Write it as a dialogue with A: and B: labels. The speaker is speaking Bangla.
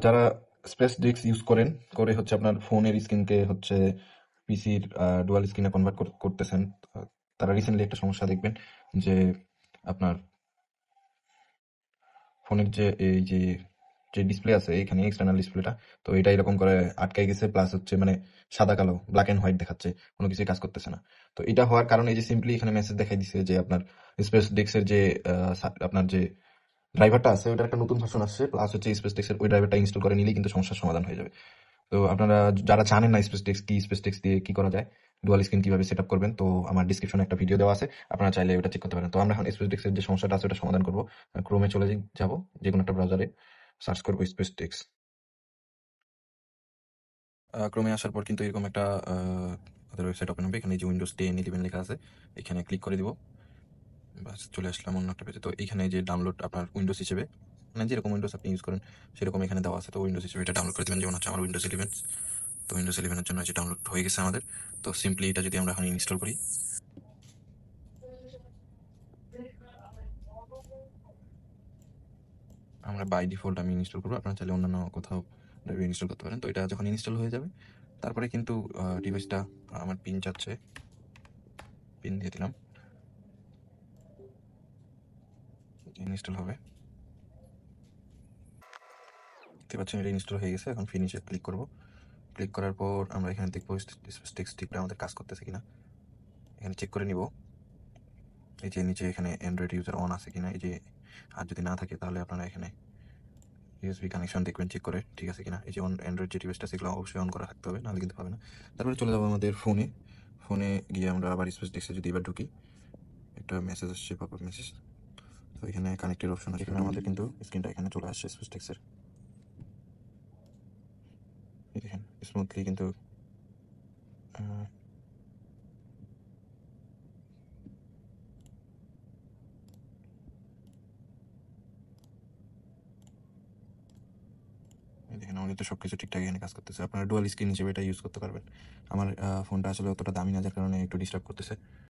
A: যারা স্পেস ডিস্ক ইউজ করেন করে হচ্ছে আপনার ফোনের স্ক্রিনকে হচ্ছে পিসির ডুয়াল স্ক্রিনে কনভার্ট করতেছেন, তারা রিসেন্টলি একটা সমস্যা দেখবেন যে আপনার ফোনের যে এই যে যে ডিসপ্লে আছে এখানে এক্সটার্নাল ডিসপ্লেটা, তো এটা এরকম করে আটকাই গেছে, প্লাস হচ্ছে মানে সাদা কালো ব্ল্যাক এন্ড হোয়াইট দেখাচ্ছে, কোনো কিছুই কাজ করতেছে না। তো এটা হওয়ার কারণে এই যে সিম্পলি এখানে মেসেজ দেখাই দিছে যে আপনার স্পেস ডিস্কের যে আপনার যে ড্রাইভারটা আছে ওটার একটা নতুন ভার্সন আসছে, প্লাস হচ্ছে স্পেস ডিস্কের ওই ড্রাইভারটা ইনস্টল করে নিলেই কিন্তু সমস্যার সমাধান হয়ে যাবে। তো আপনারা যারা জানেন না স্পেস টেক্স কি, স্পেস টেক্স দিয়ে কি করা যায়, ডুয়াল স্ক্রিন কিভাবে সেট আপ করবেন, তো আমার ডিসক্রিপশনে একটা ভিডিও দেওয়া আছে, আপনারা চাইলে ওটা চেক করতে পারেন। তো আমরা এখন স্পেস টেক্সের যে সমস্যাটা আছে ওটা সমাধান করবো। ক্রোমে চলে যাব, যে কোনো একটা ব্রাউজারে সার্চ করবো স্পেস টেক্স। ক্রোমে আসার পর কিন্তু এরকম একটা ওদের ওয়েবসাইট ওপেন হবে, এখানে যে উইন্ডোজ 10 11 লেখা আছে এখানে ক্লিক করে দিব। বাস চলে আসলাম অন্য একটা পেজে। তো এখানে যে ডাউনলোড আপনার উইন্ডোজ হিসেবে, মানে যেরকম উইন্ডোজ আপনি ইউজ করেন সেরকম এখানে দেওয়া আছে, তো উইন্ডোজ হিসেবে এটা ডাউনলোড করে দেবেন। যেমন হচ্ছে আমার উইন্ডোজ 11, তো উইন্ডোজ 11-এর জন্য যে ডাউনলোড হয়ে গেছে আমাদের। তো সিম্পলি এটা যদি আমরা এখন ইনস্টল করি, আমরা বাই ডিফল্ট আমি ইনস্টল করবো, আপনারা চাইলে অন্যান্য কোথাও ইনস্টল করতে পারেন। তো এটা যখন ইনস্টল হয়ে যাবে তারপরে কিন্তু ডিভাইসটা আমার পিন চাচ্ছে, পিন দিয়ে দিলাম, ইনস্টল হবে। দেখতে পাচ্ছেন এটা ইনস্টল হয়ে গেছে। এখন ফিনিশে ক্লিক করব। ক্লিক করার পর আমরা এখানে দেখবো টেক্সটিকটা আমাদের কাজ করতেছে কিনা, এখানে চেক করে নিব। এই যে নিচে এখানে অ্যান্ড্রয়েড ইউজার অন আছে কিনা, এই যে, আর যদি না থাকে তাহলে আপনারা এখানে ইউএসবি কানেকশন দেখবেন চেক করে ঠিক আছে কিনা। এই যে অ্যান্ড্রয়েড যে ডিভাইসটা সেগুলো অবশ্যই অন করা থাকতে হবে, নাহলে কিন্তু হবে না। তারপরে চলে যাবো আমাদের ফোনে। ফোনে গিয়ে আমরা আবার স্পেস ডিস্কে যদি এবার ঢুকি, একটা মেসেজ আসছে, পপ আপ মেসেজ। তো এখানে কানেক্টেড অপশন আছে, এখানে আমাদের কিন্তু স্ক্রিনটা এখানে চলে আসছে স্পেস ডিস্কের। এই দেখেন স্মুথলি কিন্তু এই দেখেন আমাদের তো সবকিছু ঠিকঠাক এখানে কাজ করতেছে। আপনারা ডুয়াল স্ক্রিন হিসেবে এটা ইউজ করতে পারবেন। আমার ফোনটা আসলে অতটা দামি না, যার কারণে একটু ডিস্টার্ব করতেছে।